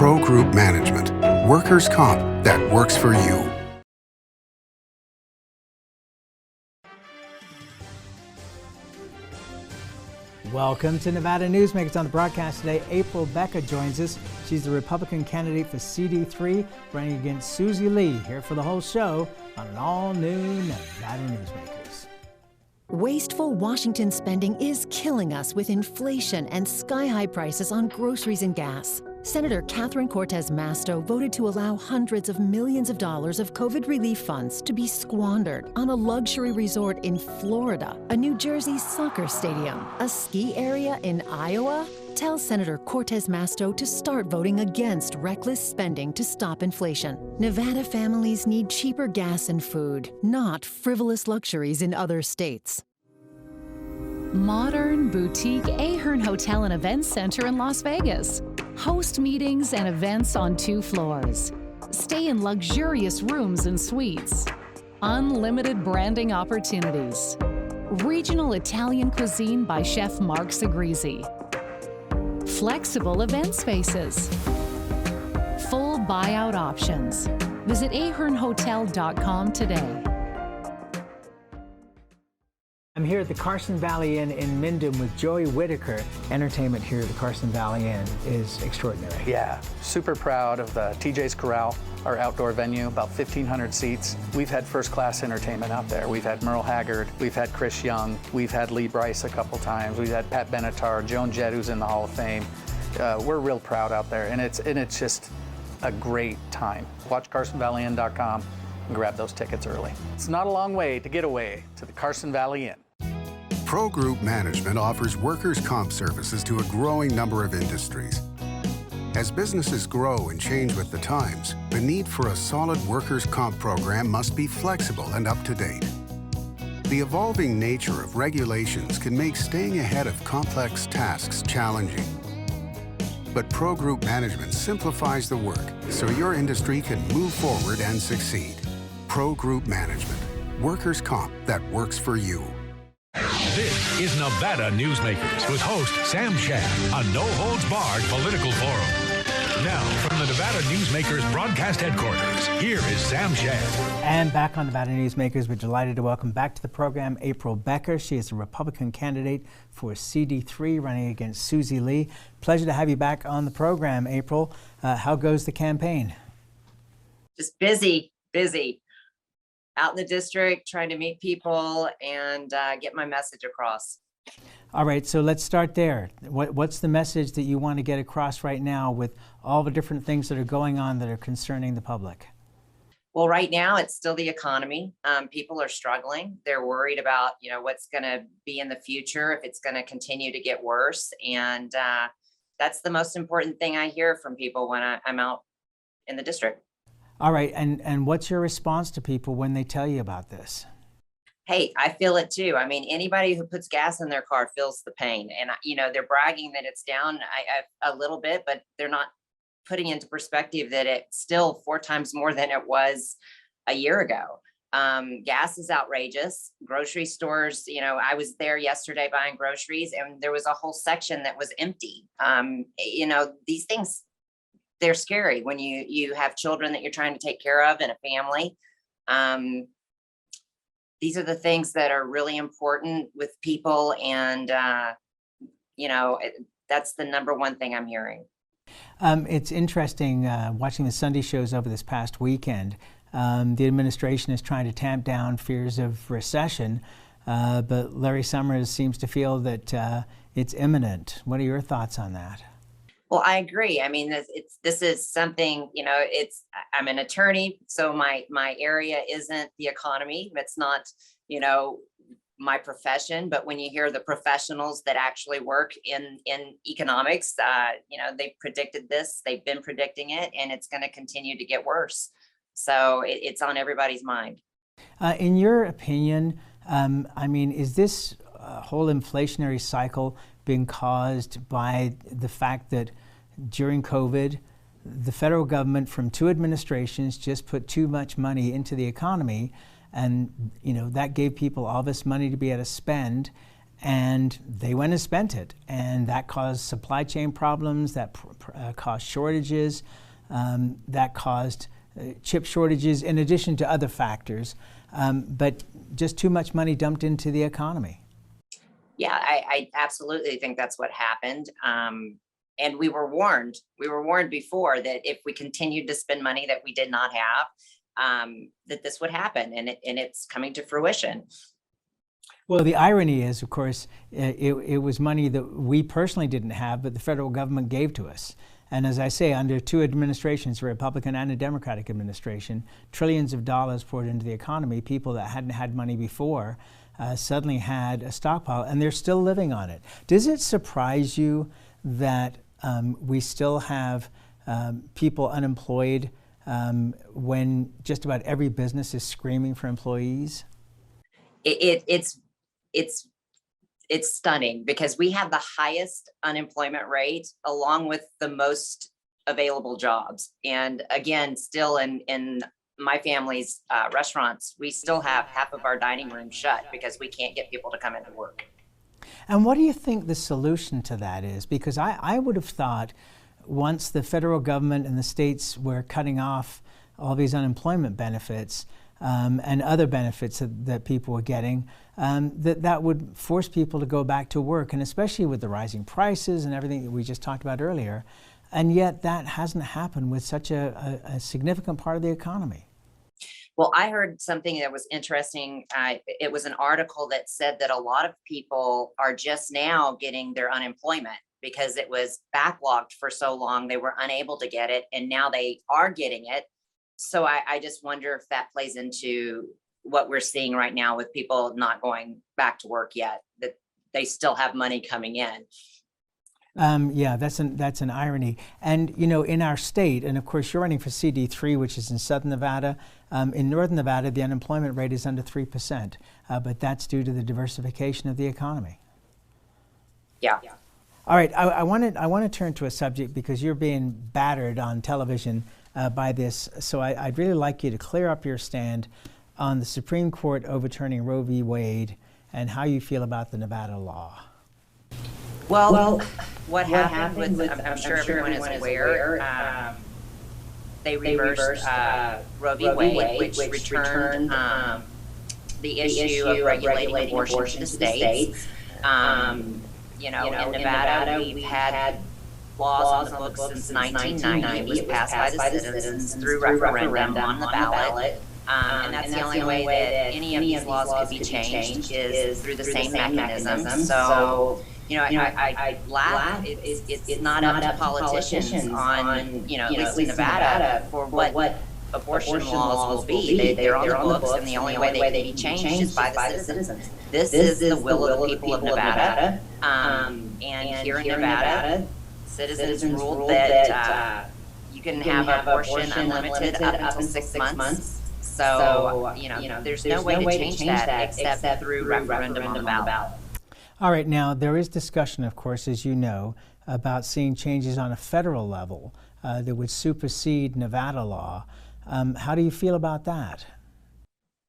Pro Group Management, workers' comp that works for you. Welcome to Nevada Newsmakers. On the broadcast today, April Becker joins us. She's the Republican candidate for CD3, running against Susie Lee, here for the whole show on an all-new Nevada Newsmakers. Wasteful Washington spending is killing us with inflation and sky-high prices on groceries and gas. Senator Catherine Cortez Masto voted to allow hundreds of millions of dollars of COVID relief funds to be squandered on a luxury resort in Florida, a New Jersey soccer stadium, a ski area in Iowa. Tell Senator Cortez Masto to start voting against reckless spending to stop inflation. Nevada families need cheaper gas and food, not frivolous luxuries in other states. Modern boutique Ahern Hotel and Events Center in Las Vegas. Host meetings and events on 2 floors. Stay in luxurious rooms and suites. Unlimited branding opportunities. Regional Italian cuisine by Chef Mark Segrisi. Flexible event spaces. Full buyout options. Visit ahernhotel.com today. I'm here at the Carson Valley Inn in Minden with Joey Whitaker. Entertainment here at the Carson Valley Inn is extraordinary. Yeah, super proud of the TJ's Corral, our outdoor venue, about 1,500 seats. We've had first-class entertainment out there. We've had Merle Haggard, we've had Chris Young, we've had Lee Brice a couple times, we've had Pat Benatar, Joan Jett, who's in the Hall of Fame. We're real proud out there, and it's just a great time. Watch CarsonValleyInn.com and grab those tickets early. It's not a long way to get away to the Carson Valley Inn. Pro Group Management offers workers' comp services to a growing number of industries. As businesses grow and change with the times, the need for a solid workers' comp program must be flexible and up to date. The evolving nature of regulations can make staying ahead of complex tasks challenging. But Pro Group Management simplifies the work so your industry can move forward and succeed. Pro Group Management, workers' comp that works for you. This is Nevada Newsmakers with host Sam Shad, a no-holds-barred political forum. Now, from the Nevada Newsmakers broadcast headquarters, here is Sam Shad. And back on Nevada Newsmakers, we're delighted to welcome back to the program April Becker. She is a Republican candidate for CD3, running against Susie Lee. Pleasure to have you back on the program, April. How goes the campaign? Just busy. Out in the district, trying to meet people and get my message across. All right, so let's start there. What's the message that you want to get across right now with all the different things that are going on that are concerning the public? Well, right now it's still the economy. People are struggling. They're worried about, what's going to be in the future, if it's going to continue to get worse. And that's the most important thing I hear from people when I'm out in the district. All right, and what's your response to people when they tell you about this? Hey, I feel it too. I mean, anybody who puts gas in their car feels the pain. And, they're bragging that it's down a little bit, but they're not putting into perspective that it's still 4 times more than it was a year ago. Gas is outrageous. Grocery stores, I was there yesterday buying groceries and there was a whole section that was empty. These things, they're scary when you have children that you're trying to take care of and a family. These are the things that are really important with people. And, that's the number one thing I'm hearing. It's interesting watching the Sunday shows over this past weekend. The administration is trying to tamp down fears of recession, but Larry Summers seems to feel that it's imminent. What are your thoughts on that? Well, I agree. I mean, this is something, I'm an attorney, so my area isn't the economy. It's not, my profession, but when you hear the professionals that actually work in economics, they've predicted this, they've been predicting it, and it's going to continue to get worse. So it's on everybody's mind. In your opinion, is this whole inflationary cycle being caused by the fact that during COVID, the federal government from 2 administrations just put too much money into the economy, and that gave people all this money to be able to spend, and they went and spent it, and that caused supply chain problems, that caused shortages, that caused chip shortages in addition to other factors, but just too much money dumped into the economy. Yeah, I absolutely think that's what happened. And we were warned. We were warned before that if we continued to spend money that we did not have, that this would happen, and it's coming to fruition. Well, the irony is, of course, it was money that we personally didn't have, but the federal government gave to us. And as I say, under two administrations, a Republican and a Democratic administration, trillions of dollars poured into the economy. People that hadn't had money before suddenly had a stockpile, and they're still living on it. Does it surprise you that we still have people unemployed when just about every business is screaming for employees? It's stunning, because we have the highest unemployment rate along with the most available jobs. And again, still in my family's restaurants, we still have half of our dining room shut because we can't get people to come into work. And what do you think the solution to that is? Because I would have thought once the federal government and the states were cutting off all these unemployment benefits, and other benefits that people were getting, that would force people to go back to work, and especially with the rising prices and everything that we just talked about earlier. And yet that hasn't happened with such a significant part of the economy. Well, I heard something that was interesting. It was an article that said that a lot of people are just now getting their unemployment because it was backlogged for so long, they were unable to get it, and now they are getting it. So I just wonder if that plays into what we're seeing right now with people not going back to work yet, that they still have money coming in. Yeah, that's an irony. And, you know, in our state, and of course you're running for CD3, which is in Southern Nevada. In Northern Nevada, the unemployment rate is under 3%, but that's due to the diversification of the economy. Yeah. All right, I want to turn to a subject because you're being battered on television by this. So I'd really like you to clear up your stand on the Supreme Court overturning Roe v. Wade and how you feel about the Nevada law. Well, what happened with, I'm sure everyone is aware, they reversed Roe v. Wade, which returned the issue of regulating abortion to the states. You know, in Nevada, we've had laws on the books since 1990. It was passed by the citizens through referendum on the ballot. And that's the only way that any of these laws could be changed is through the same mechanism. So, you know, I laugh. It's not up to politicians on, you know, at least in Nevada, for what abortion laws will be. They're on the books, and the only way they can be changed is by the citizens. This is the will of the people of Nevada. And here in Nevada, citizens ruled that you can have abortion unlimited up until 6 months. So, you know, there's no way to change that except through referendum on the ballot. All right, now there is discussion, of course, as you know, about seeing changes on a federal level that would supersede Nevada law. How do you feel about that?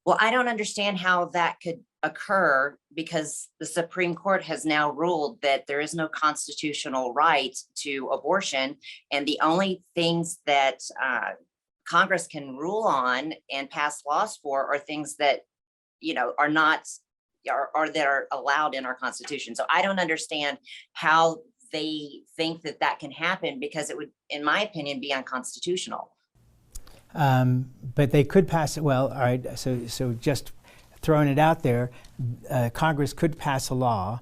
Well, I don't understand how that could occur, because the Supreme Court has now ruled that there is no constitutional right to abortion. And the only things that Congress can rule on and pass laws for are things that, you know, are not, or that are allowed in our Constitution. So I don't understand how they think that that can happen, because it would, in my opinion, be unconstitutional. But they could pass it. Well, all right. So just throwing it out there, Congress could pass a law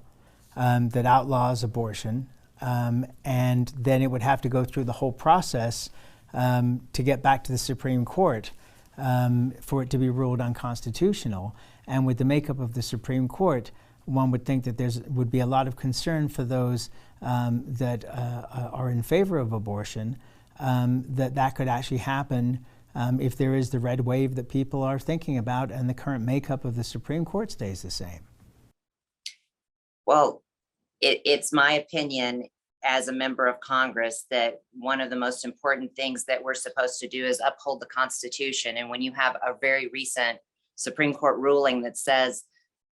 that outlaws abortion, and then it would have to go through the whole process to get back to the Supreme Court for it to be ruled unconstitutional. And with the makeup of the Supreme Court, one would think that there would be a lot of concern for those that are in favor of abortion, that could actually happen if there is the red wave that people are thinking about and the current makeup of the Supreme Court stays the same. Well, it's my opinion as a member of Congress that one of the most important things that we're supposed to do is uphold the Constitution. And when you have a very recent Supreme Court ruling that says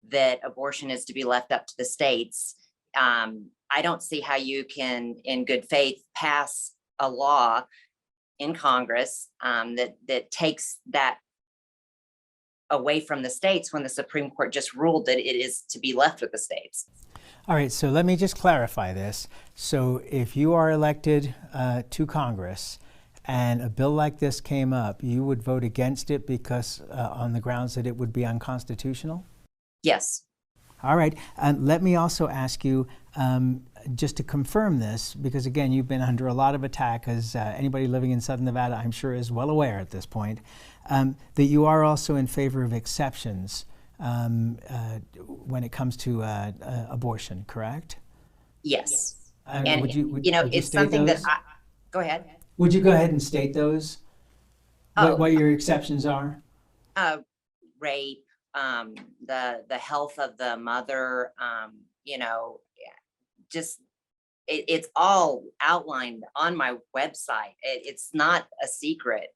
that abortion is to be left up to the states, I don't see how you can, in good faith, pass a law in Congress that takes that away from the states when the Supreme Court just ruled that it is to be left with the states. All right, so let me just clarify this. So if you are elected to Congress and a bill like this came up, you would vote against it because on the grounds that it would be unconstitutional? Yes. All right. Let me also ask you, just to confirm this, because again, you've been under a lot of attack, as anybody living in Southern Nevada, I'm sure, is well aware at this point, that you are also in favor of exceptions when it comes to abortion, correct? Yes. And would you it's something those? that go ahead. Would you go ahead and state those? What your exceptions are? Rape, the health of the mother, just it's all outlined on my website. It's not a secret.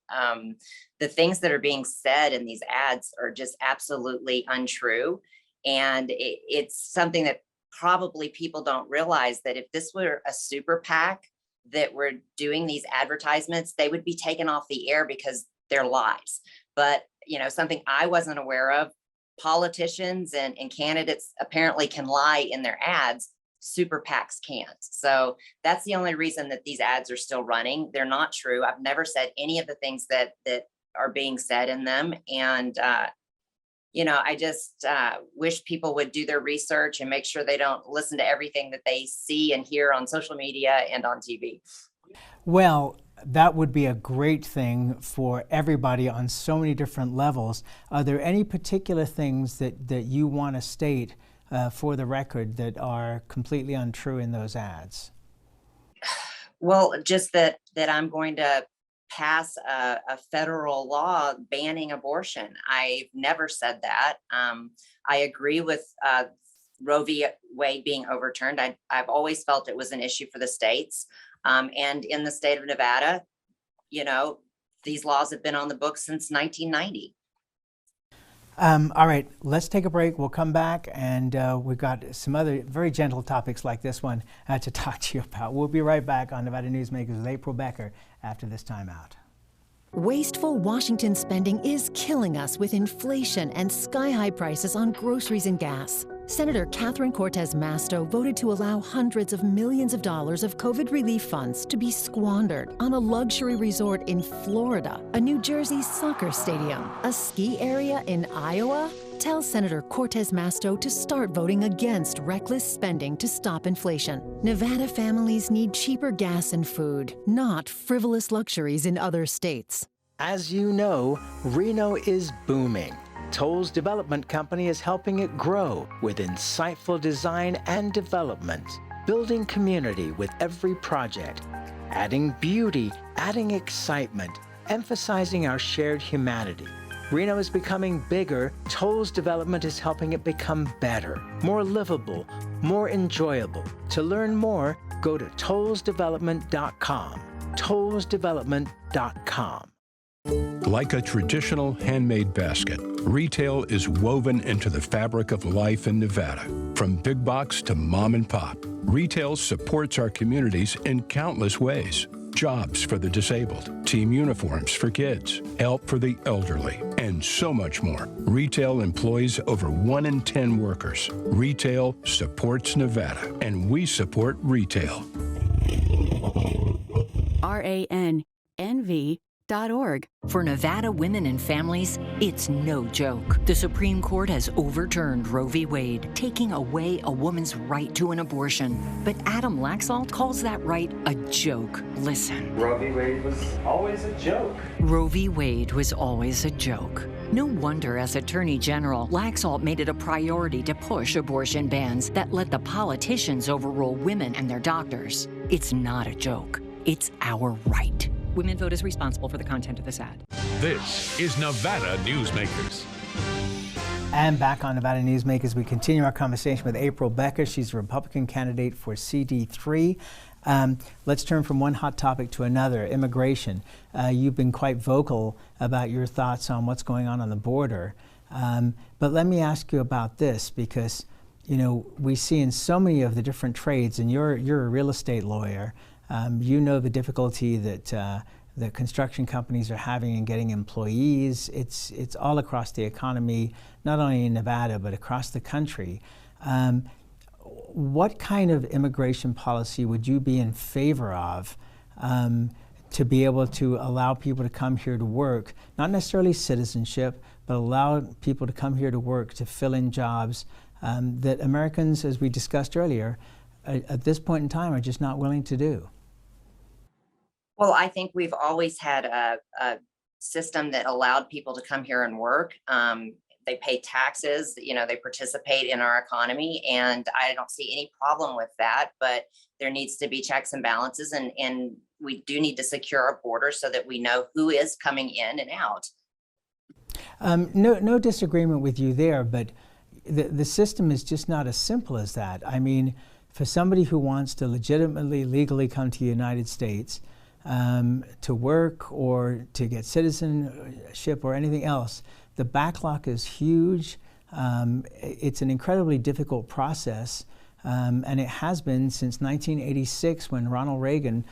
The things that are being said in these ads are just absolutely untrue. And it's something that probably people don't realize, that if this were a super PAC that were doing these advertisements, they would be taken off the air because they're lies. But, something I wasn't aware of, politicians and candidates apparently can lie in their ads. Super PACs can't. So that's the only reason that these ads are still running. They're not true. I've never said any of the things that are being said in them. And, I just wish people would do their research and make sure they don't listen to everything that they see and hear on social media and on TV. Well, that would be a great thing for everybody on so many different levels. Are there any particular things that you want to state for the record that are completely untrue in those ads? Well, just that I'm going to pass a federal law banning abortion. I've never said that. I agree with Roe v. Wade being overturned. I've always felt it was an issue for the states. And in the state of Nevada, these laws have been on the books since 1990. All right, let's take a break. We'll come back, and we've got some other very gentle topics like this one to talk to you about. We'll be right back on Nevada Newsmakers with April Becker after this time out. Wasteful Washington spending is killing us with inflation and sky-high prices on groceries and gas. Senator Catherine Cortez Masto voted to allow hundreds of millions of dollars of COVID relief funds to be squandered on a luxury resort in Florida, a New Jersey soccer stadium, a ski area in Iowa. Tell Senator Cortez Masto to start voting against reckless spending to stop inflation. Nevada families need cheaper gas and food, not frivolous luxuries in other states. As you know, Reno is booming. Toll's development company is helping it grow with insightful design and development, building community with every project, adding beauty, adding excitement, emphasizing our shared humanity. Reno is becoming bigger. Toll's development is helping it become better, more livable, more enjoyable. To learn more, go to tollsdevelopment.com. tollsdevelopment.com. Like a traditional handmade basket, retail is woven into the fabric of life in Nevada. From big box to mom and pop, retail supports our communities in countless ways. Jobs for the disabled, team uniforms for kids, help for the elderly, and so much more. Retail employs over 1 in 10 workers. Retail supports Nevada, and we support retail. RANNV.org. For Nevada women and families, it's no joke. The Supreme Court has overturned Roe v. Wade, taking away a woman's right to an abortion. But Adam Laxalt calls that right a joke. Listen. Roe v. Wade was always a joke. Roe v. Wade was always a joke. No wonder, as Attorney General, Laxalt made it a priority to push abortion bans that let the politicians overrule women and their doctors. It's not a joke. It's our right. Women Vote is responsible for the content of this ad. This is Nevada Newsmakers. And back on Nevada Newsmakers, we continue our conversation with April Becker. She's a Republican candidate for CD3. Let's turn from one hot topic to another, immigration. You've been quite vocal about your thoughts on what's going on the border. But let me ask you about this, because we see in so many of the different trades, and you're a real estate lawyer. You know the difficulty that the construction companies are having in getting employees. It's all across the economy, not only in Nevada, but across the country. What kind of immigration policy would you be in favor of to be able to allow people to come here to work, not necessarily citizenship, but allow people to come here to work, to fill in jobs that Americans, as we discussed earlier, at this point in time are just not willing to do? Well, I think we've always had a system that allowed people to come here and work. They pay taxes, they participate in our economy, and I don't see any problem with that. But there needs to be checks and balances, and we do need to secure our border so that we know who is coming in and out. No disagreement with you there, but the system is just not as simple as that. I mean, for somebody who wants to legitimately, legally come to the United States to work or to get citizenship or anything else, the backlog is huge. It's an incredibly difficult process, and it has been since 1986 when Ronald Reagan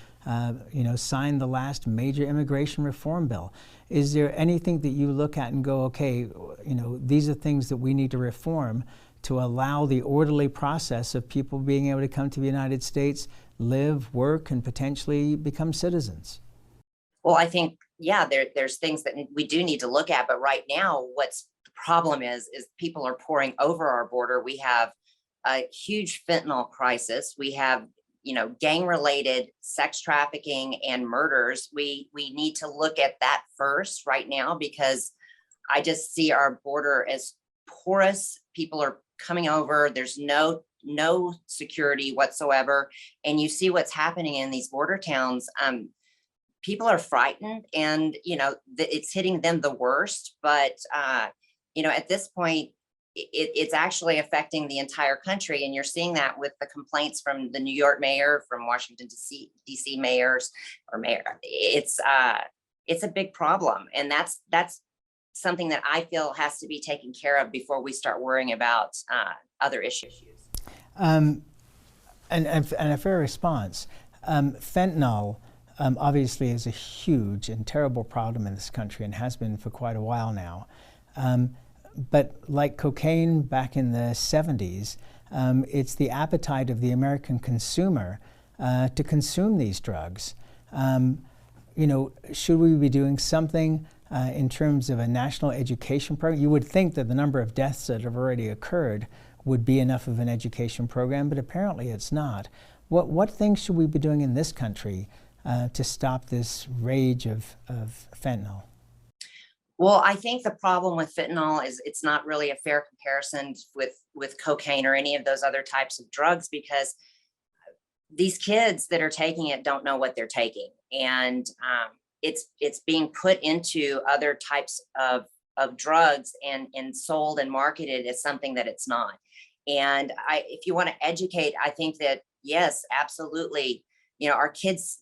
signed the last major immigration reform bill. Is there anything that you look at and go, okay, these are things that we need to reform to allow the orderly process of people being able to come to the United States, live, work, and potentially become citizens? Well, I think, there's things that we do need to look at, but right now, what's the problem is people are pouring over our border. We have a huge fentanyl crisis. We have, gang-related sex trafficking and murders. We need to look at that first right now, because I just see our border as porous. People are coming over. There's no security whatsoever. And you see what's happening in these border towns. People are frightened, and, it's hitting them the worst. But, at this point, it's actually affecting the entire country. And you're seeing that with the complaints from the New York mayor, from Washington, D.C. mayors or mayor. It's a big problem. And that's something that I feel has to be taken care of before we start worrying about other issues. And a fair response. Fentanyl obviously is a huge and terrible problem in this country, and has been for quite a while now. But like cocaine back in the 70s, it's the appetite of the American consumer to consume these drugs. Should we be doing something in terms of a national education program? You would think that the number of deaths that have already occurred would be enough of an education program, but apparently it's not. What things should we be doing in this country to stop this rage of fentanyl? Well, I think the problem with fentanyl is it's not really a fair comparison with cocaine or any of those other types of drugs, because these kids that are taking it don't know what they're taking. And it's being put into other types of drugs and sold and marketed as something that it's not. And if you want to educate, I think that, yes, absolutely, our kids,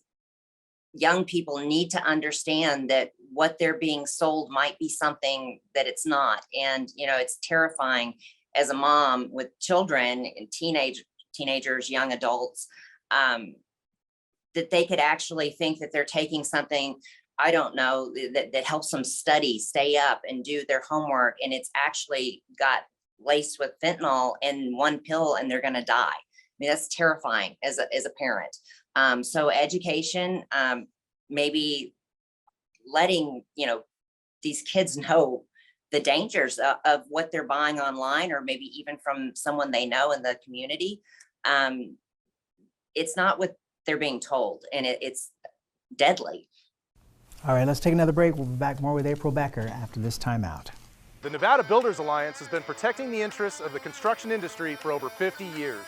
young people need to understand that what they're being sold might be something that it's not. And, it's terrifying as a mom with children and teenagers, young adults, that they could actually think that they're taking something, I don't know, that helps them study, stay up and do their homework. And it's actually got laced with fentanyl in one pill, and they're going to die. I mean, that's terrifying as a parent. So education, maybe letting, these kids know the dangers of what they're buying online, or maybe even from someone they know in the community. It's not what they're being told, and it's deadly. All right, let's take another break. We'll be back more with April Becker after this timeout. The Nevada Builders Alliance has been protecting the interests of the construction industry for over 50 years.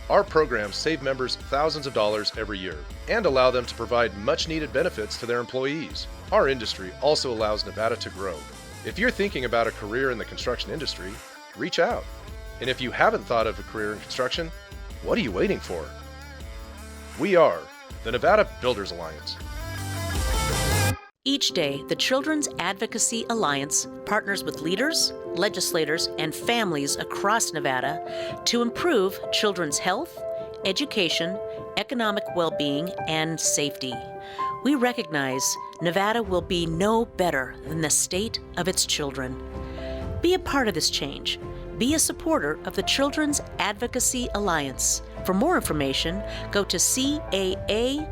Our programs save members thousands of dollars every year and allow them to provide much-needed benefits to their employees. Our industry also allows Nevada to grow. If you're thinking about a career in the construction industry, reach out. And if you haven't thought of a career in construction, what are you waiting for? We are the Nevada Builders Alliance. Each day, the Children's Advocacy Alliance partners with leaders, legislators, and families across Nevada to improve children's health, education, economic well-being, and safety. We recognize Nevada will be no better than the state of its children. Be a part of this change. Be a supporter of the Children's Advocacy Alliance. For more information, go to caanv.org.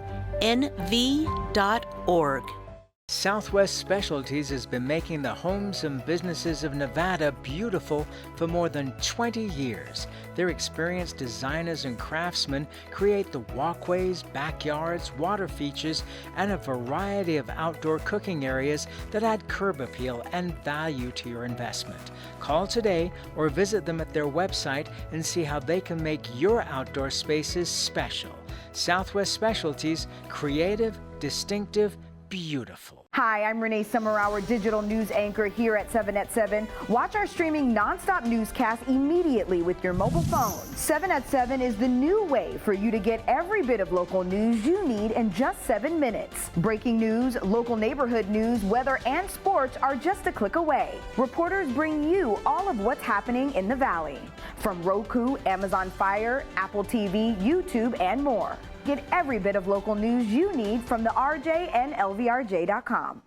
Southwest Specialties has been making the homes and businesses of Nevada beautiful for more than 20 years. Their experienced designers and craftsmen create the walkways, backyards, water features, and a variety of outdoor cooking areas that add curb appeal and value to your investment. Call today or visit them at their website and see how they can make your outdoor spaces special. Southwest Specialties, creative, distinctive, beautiful. Hi, I'm Renee Summerauer, digital news anchor here at 7 at 7. Watch our streaming nonstop newscast immediately with your mobile phone. 7 at 7 is the new way for you to get every bit of local news you need in just 7 minutes. Breaking news, local neighborhood news, weather, and sports are just a click away. Reporters bring you all of what's happening in the Valley. From Roku, Amazon Fire, Apple TV, YouTube, and more. Get every bit of local news you need from the RJ and LVRJ.com.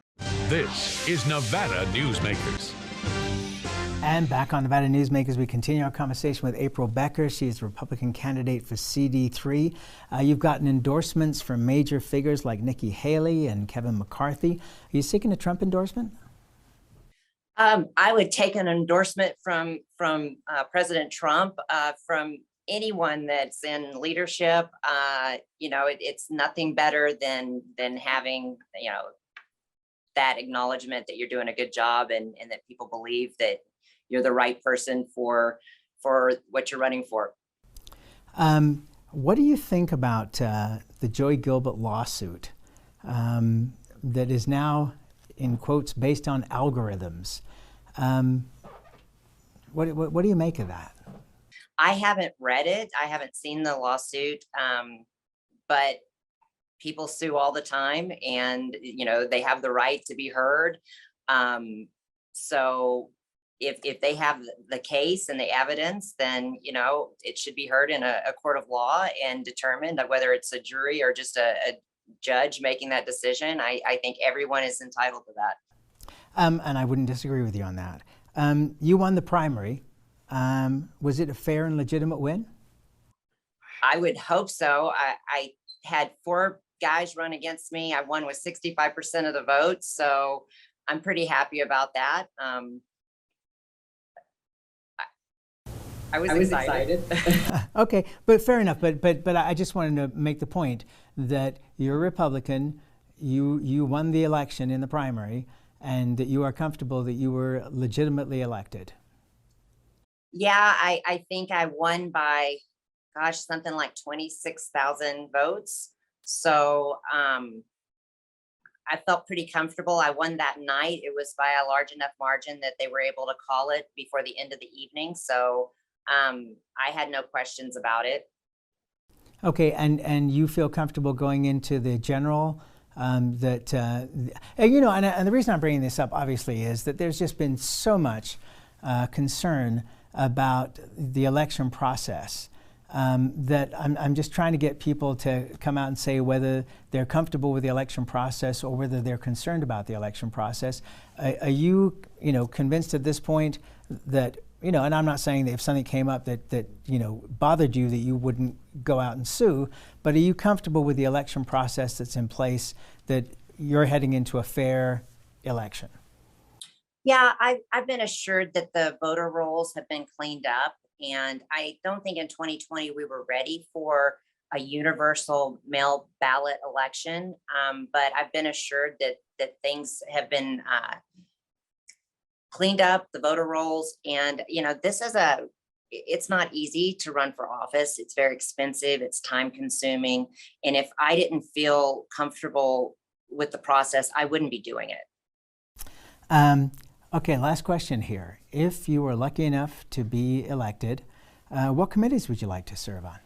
This is Nevada Newsmakers. And back on Nevada Newsmakers, we continue our conversation with April Becker. She is a Republican candidate for CD3. You've gotten endorsements from major figures like Nikki Haley and Kevin McCarthy. Are you seeking a Trump endorsement? I would take an endorsement from President Trump, from anyone that's in leadership. It's nothing better than having, that acknowledgement that you're doing a good job and that people believe that you're the right person for what you're running for. What do you think about the Joy Gilbert lawsuit that is now, in quotes, based on algorithms? What do you make of that? I haven't read it. I haven't seen the lawsuit, but people sue all the time, and they have the right to be heard. So if they have the case and the evidence, then it should be heard in a court of law and determined, that whether it's a jury or just a judge making that decision. I think everyone is entitled to that. And I wouldn't disagree with you on that. You won the primary. Was it a fair and legitimate win? I would hope so. I had 4 guys run against me. I won with 65% of the votes, so I'm pretty happy about that. I was excited. Okay, but fair enough. But I just wanted to make the point that you're a Republican. You won the election in the primary, and that you are comfortable that you were legitimately elected. Yeah, I think I won by, something like 26,000 votes. So I felt pretty comfortable. I won that night. It was by a large enough margin that they were able to call it before the end of the evening. So I had no questions about it. Okay, and you feel comfortable going into the general and the reason I'm bringing this up, obviously, is that there's just been so much concern about the election process that I'm just trying to get people to come out and say whether they're comfortable with the election process or whether they're concerned about the election process. Are you, convinced at this point that, and I'm not saying that if something came up that bothered you that you wouldn't go out and sue, but are you comfortable with the election process that's in place, that you're heading into a fair election? Yeah, I've been assured that the voter rolls have been cleaned up, and I don't think in 2020 we were ready for a universal mail ballot election, but I've been assured that things have been cleaned up, the voter rolls, and it's not easy to run for office. It's very expensive, it's time consuming, and if I didn't feel comfortable with the process, I wouldn't be doing it. Okay, last question here. If you were lucky enough to be elected, what committees would you like to serve on?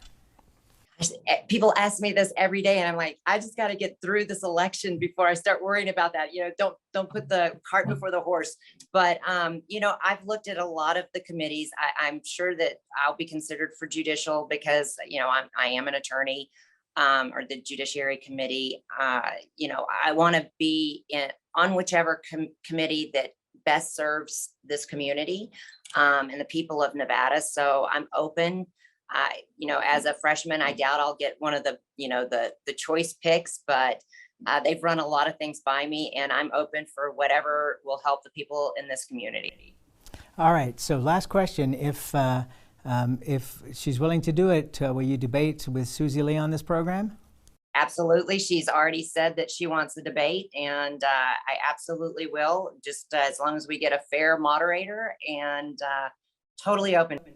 People ask me this every day, and I'm like, I just got to get through this election before I start worrying about that. You know, don't put the cart before the horse. But you know, I've looked at a lot of the committees. I'm sure that I'll be considered for judicial because, you know, I am an attorney, or the Judiciary Committee. You know, I want to be on whichever committee that best serves this community and the people of Nevada. So I'm open. You know, as a freshman, I doubt I'll get one of the, you know, the choice picks, but they've run a lot of things by me, and I'm open for whatever will help the people in this community. All right. So last question: if she's willing to do it, will you debate with Susie Lee on this program? Absolutely. She's already said that she wants a debate, and I absolutely will, just as long as we get a fair moderator, and totally open to it.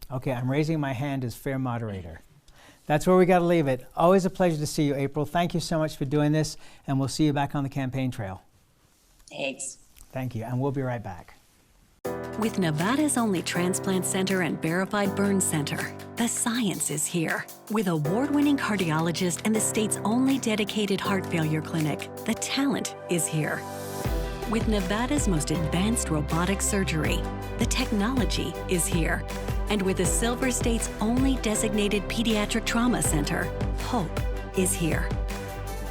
Okay, I'm raising my hand as fair moderator. That's where we got to leave it. Always a pleasure to see you, April. Thank you so much for doing this, and we'll see you back on the campaign trail. Thanks. Thank you, and we'll be right back. With Nevada's only transplant center and verified burn center, the science is here. With award-winning cardiologist and the state's only dedicated heart failure clinic, the talent is here. With Nevada's most advanced robotic surgery, the technology is here. And with the Silver State's only designated pediatric trauma center, hope is here.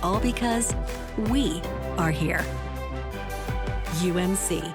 All because we are here. UMC.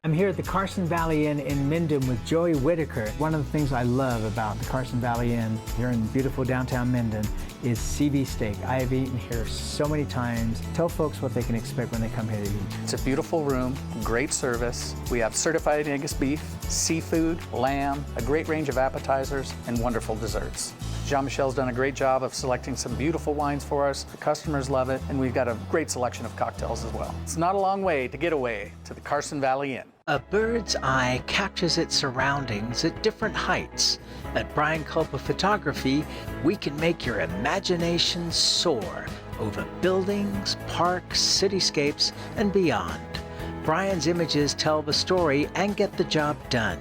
I'm here at the Carson Valley Inn in Minden with Joey Whitaker. One of the things I love about the Carson Valley Inn here in beautiful downtown Minden is CV steak. I have eaten here so many times. Tell folks what they can expect when they come here to eat. It's a beautiful room, great service. We have certified Angus beef, seafood, lamb, a great range of appetizers, and wonderful desserts. Jean-Michel's done a great job of selecting some beautiful wines for us. The customers love it, and we've got a great selection of cocktails as well. It's not a long way to get away to the Carson Valley Inn. A bird's eye captures its surroundings at different heights. At Brian Culpa Photography, we can make your imagination soar over buildings, parks, cityscapes, and beyond. Brian's images tell the story and get the job done.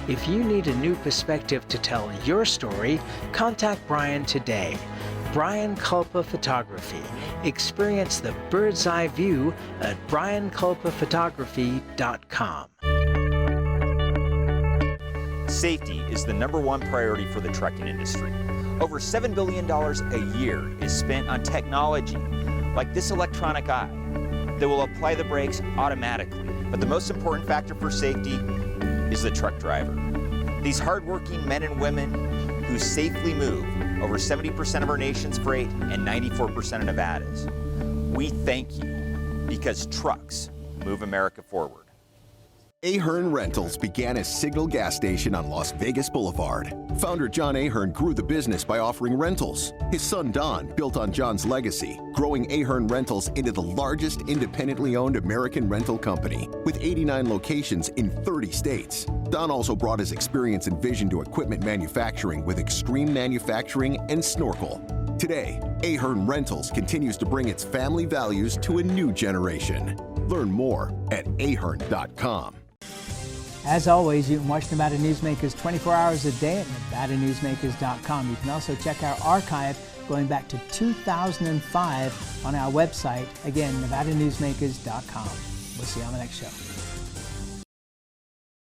If you need a new perspective to tell your story, contact Brian today. Brian Culpa Photography. Experience the bird's eye view at brianculpaphotography.com. Safety is the #1 priority for the trucking industry. Over $7 billion a year is spent on technology like this electronic eye that will apply the brakes automatically. But the most important factor for safety is the truck driver. These hardworking men and women who safely move over 70% of our nation's freight and 94% of Nevada's. We thank you because trucks move America forward. Ahern Rentals began as Signal gas station on Las Vegas Boulevard. Founder John Ahern grew the business by offering rentals. His son Don built on John's legacy, growing Ahern Rentals into the largest independently owned American rental company with 89 locations in 30 states. Don also brought his experience and vision to equipment manufacturing with Extreme Manufacturing and Snorkel. Today, Ahern Rentals continues to bring its family values to a new generation. Learn more at ahern.com. As always, you can watch Nevada Newsmakers 24 hours a day at nevadanewsmakers.com. You can also check our archive going back to 2005 on our website. Again, nevadanewsmakers.com. We'll see you on the next show.